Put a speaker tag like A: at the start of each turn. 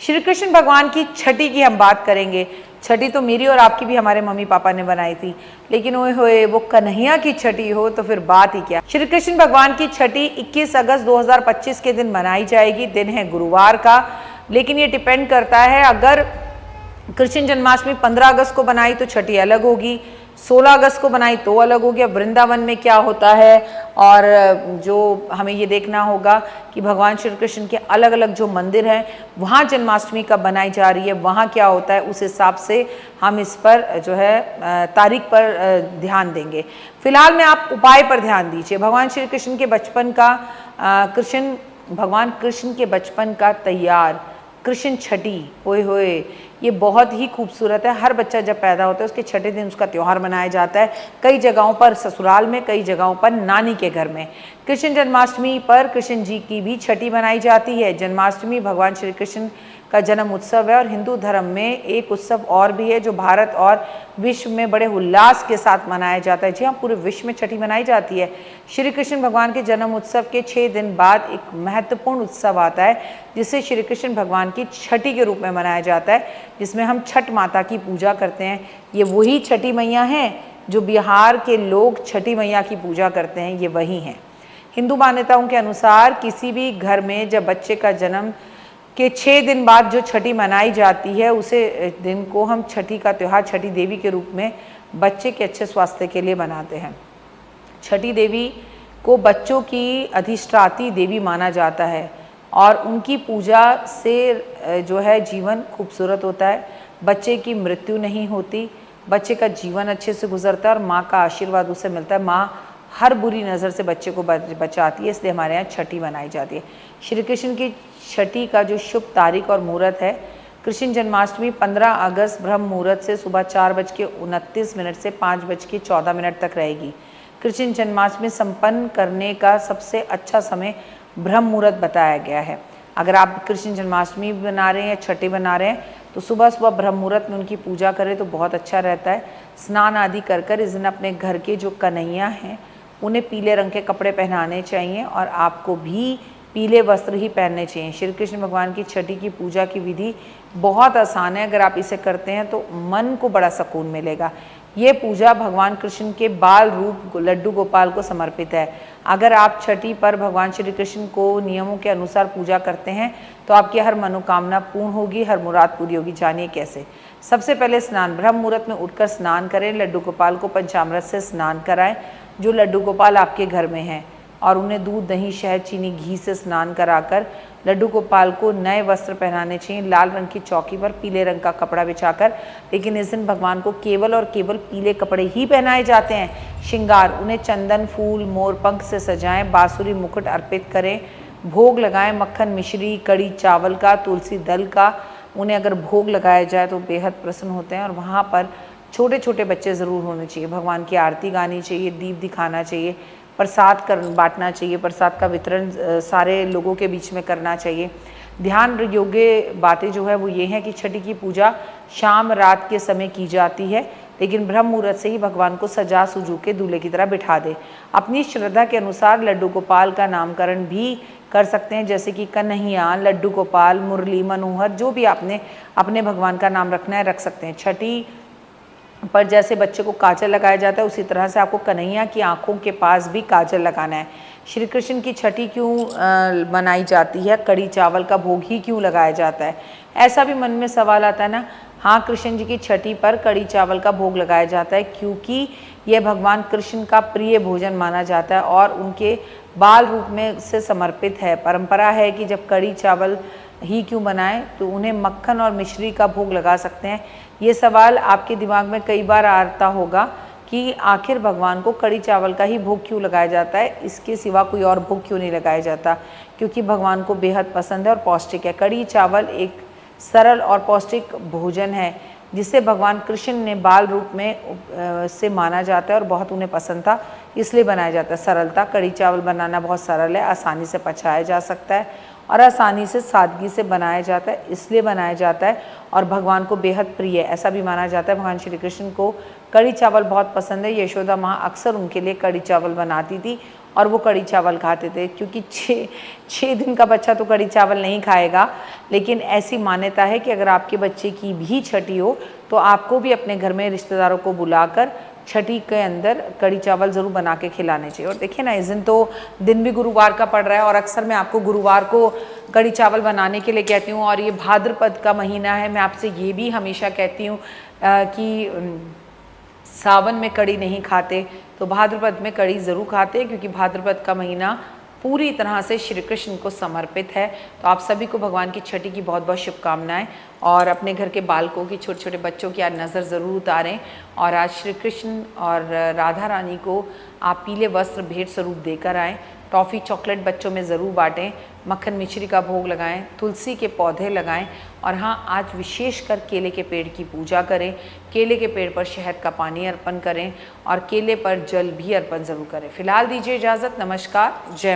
A: श्री कृष्ण भगवान की छठी की हम बात करेंगे। छठी तो मेरी और आपकी भी हमारे मम्मी पापा ने बनाई थी, लेकिन ओए होए वो कन्हैया की छठी हो तो फिर बात ही क्या। श्री कृष्ण भगवान की छठी 21 अगस्त 2025 के दिन मनाई जाएगी। दिन है गुरुवार का, लेकिन ये डिपेंड करता है, अगर कृष्ण जन्माष्टमी 15 अगस्त को बनाई तो छठी अलग होगी, 16 अगस्त को बनाई तो अलग होगी। अब वृंदावन में क्या होता है, और जो हमें ये देखना होगा कि भगवान श्री कृष्ण के अलग अलग जो मंदिर हैं वहाँ जन्माष्टमी कब बनाई जा रही है, वहाँ क्या होता है, उस हिसाब से हम इस पर जो है तारीख पर ध्यान देंगे। फिलहाल में आप उपाय पर ध्यान दीजिए। भगवान श्री कृष्ण के बचपन का भगवान कृष्ण के बचपन का तैयार कृष्ण छठी, ओए होए, ये बहुत ही खूबसूरत है। हर बच्चा जब पैदा होता है उसके छठे दिन उसका त्यौहार मनाया जाता है। कई जगहों पर ससुराल में, कई जगहों पर नानी के घर में। कृष्ण जन्माष्टमी पर कृष्ण जी की भी छठी मनाई जाती है। जन्माष्टमी भगवान श्री कृष्ण का जन्म उत्सव है, और हिंदू धर्म में एक उत्सव और भी है जो भारत और विश्व में बड़े उल्लास के साथ मनाया जाता है। जी हाँ, पूरे विश्व में छठी मनाई जाती है। श्री कृष्ण भगवान के जन्म उत्सव के 6 दिन बाद एक महत्वपूर्ण उत्सव आता है जिसे श्री कृष्ण भगवान की छठी के रूप में मनाया जाता है, जिसमें हम छठ माता की पूजा करते हैं। ये वही छठी मैया हैं जो बिहार के लोग छठी मैया की पूजा करते हैं, ये वही हैं। हिंदू मान्यताओं के अनुसार किसी भी घर में जब बच्चे का जन्म के 6 दिन बाद जो छठी मनाई जाती है, उसे दिन को हम छठी का त्यौहार छठी देवी के रूप में बच्चे के अच्छे स्वास्थ्य के लिए मनाते हैं। छठी देवी को बच्चों की अधिष्ठात्री देवी माना जाता है, और उनकी पूजा से जो है जीवन खूबसूरत होता है, बच्चे की मृत्यु नहीं होती, बच्चे का जीवन अच्छे से गुजरता है, और माँ का आशीर्वाद उसे मिलता है। माँ हर बुरी नज़र से बच्चे को बचाती है, इसलिए हमारे यहाँ छठी मनाई जाती है। श्री कृष्ण की छठी का जो शुभ तारीख और मुहूर्त है, कृष्ण जन्माष्टमी 15 अगस्त ब्रह्म मुहूर्त से सुबह 4:29 से 5:14 तक रहेगी। कृष्ण जन्माष्टमी संपन्न करने का सबसे अच्छा समय ब्रह्म मुहूर्त बताया गया है। अगर आप कृष्ण जन्माष्टमी बना रहे हैं या छठी बना रहे हैं तो सुबह सुबह ब्रह्म मुहूर्त में उनकी पूजा करें तो बहुत अच्छा रहता है। स्नान आदि कर कर इस दिन अपने घर के जो कन्हैया हैं उन्हें पीले रंग के कपड़े पहनाने चाहिए, और आपको भी पीले वस्त्र ही पहनने चाहिए। श्री कृष्ण भगवान की छठी की पूजा की विधि बहुत आसान है। अगर आप इसे करते हैं तो मन को बड़ा सुकून मिलेगा। ये पूजा भगवान कृष्ण के बाल रूप लड्डू गोपाल को समर्पित है। अगर आप छठी पर भगवान श्री कृष्ण को नियमों के अनुसार पूजा करते हैं तो आपकी हर मनोकामना पूर्ण होगी, हर मुराद पूरी होगी। जानिए कैसे। सबसे पहले स्नान, ब्रह्म मुहूर्त में उठकर स्नान करें। लड्डू गोपाल को पंचामृत से स्नान कराएं, जो लड्डू गोपाल आपके घर में हैं, और उन्हें दूध, दही, शहद, चीनी, घी से स्नान कराकर लड्डू गोपाल को नए वस्त्र पहनाने चाहिए। लाल रंग की चौकी पर पीले रंग का कपड़ा बिछाकर, लेकिन इस दिन भगवान को केवल और केवल पीले कपड़े ही पहनाए जाते हैं। श्रृंगार, उन्हें चंदन, फूल, मोर पंख से सजाएं, बांसुरी, मुकुट अर्पित करें, भोग लगाएं, मक्खन, मिश्री, कड़ी चावल का, तुलसी दल का। उन्हें अगर भोग लगाया जाए तो बेहद प्रसन्न होते हैं। और वहाँ पर छोटे छोटे बच्चे ज़रूर होने चाहिए। भगवान की आरती गानी चाहिए, दीप दिखाना चाहिए, प्रसाद बांटना चाहिए, प्रसाद का वितरण सारे लोगों के बीच में करना चाहिए। ध्यान योग्य बातें जो है वो ये हैं कि छठी की पूजा शाम रात के समय की जाती है, लेकिन ब्रह्म मुहूर्त से ही भगवान को सजा सुजू के दूल्हे की तरह बिठा दे। अपनी श्रद्धा के अनुसार लड्डू गोपाल का नामकरण भी कर सकते हैं, जैसे कि कन्हैया, लड्डू गोपाल, मुरली, मनोहर, जो भी आपने अपने भगवान का नाम रखना है रख सकते हैं। छठी पर जैसे बच्चे को काजल लगाया जाता है, उसी तरह से आपको कन्हैया की आंखों के पास भी काजल लगाना है। श्री कृष्ण की छठी क्यों मनाई जाती है, कड़ी चावल का भोग ही क्यों लगाया जाता है, ऐसा भी मन में सवाल आता है ना। हाँ, कृष्ण जी की छठी पर कड़ी चावल का भोग लगाया जाता है क्योंकि यह भगवान कृष्ण का प्रिय भोजन माना जाता है और उनके बाल रूप में से समर्पित है। परंपरा है कि जब कड़ी चावल ही क्यों बनाएं तो उन्हें मक्खन और मिश्री का भोग लगा सकते हैं। ये सवाल आपके दिमाग में कई बार आता होगा कि आखिर भगवान को कड़ी चावल का ही भोग क्यों लगाया जाता है, इसके सिवा कोई और भोग क्यों नहीं लगाया जाता। क्योंकि भगवान को बेहद पसंद है और पौष्टिक है। कड़ी चावल एक सरल और पौष्टिक भोजन है जिसे भगवान कृष्ण ने बाल रूप में से माना जाता है और बहुत उन्हें पसंद था, इसलिए बनाया जाता है। सरलता, कड़ी चावल बनाना बहुत सरल है, आसानी से पचाया जा सकता है और आसानी से सादगी से बनाया जाता है, इसलिए बनाया जाता है और भगवान को बेहद प्रिय है। ऐसा भी माना जाता है भगवान श्री कृष्ण को कड़ी चावल बहुत पसंद है। यशोदा माँ अक्सर उनके लिए कड़ी चावल बनाती थी और वो कढ़ी चावल खाते थे, क्योंकि 6 दिन का बच्चा तो कढ़ी चावल नहीं खाएगा। लेकिन ऐसी मान्यता है कि अगर आपके बच्चे की भी छठी हो तो आपको भी अपने घर में रिश्तेदारों को बुलाकर छठी के अंदर कढ़ी चावल ज़रूर बना के खिलाने चाहिए। और देखिए ना, इस दिन तो दिन भी गुरुवार का पड़ रहा है और अक्सर मैं आपको गुरुवार को कढ़ी चावल बनाने के लिए कहती हूँ। और ये भाद्रपद का महीना है, मैं आपसे ये भी हमेशा कहती हूँ कि सावन में कढ़ी नहीं खाते तो भाद्रपद में कढ़ी ज़रूर खाते, क्योंकि भाद्रपद का महीना पूरी तरह से श्री कृष्ण को समर्पित है। तो आप सभी को भगवान की छठी की बहुत बहुत शुभकामनाएं। और अपने घर के बालकों की, छोटे छोटे बच्चों की आज नज़र ज़रूर उतारें। और आज श्री कृष्ण और राधा रानी को आप पीले वस्त्र भेंट स्वरूप देकर आएँ। टॉफ़ी चॉकलेट बच्चों में ज़रूर बाँटें, मक्खन मिश्री का भोग लगाएं, तुलसी के पौधे लगाएं। और हाँ, आज विशेषकर केले के पेड़ की पूजा करें, केले के पेड़ पर शहद का पानी अर्पण करें और केले पर जल भी अर्पण ज़रूर करें। फिलहाल दीजिए इजाज़त। नमस्कार, जय माता।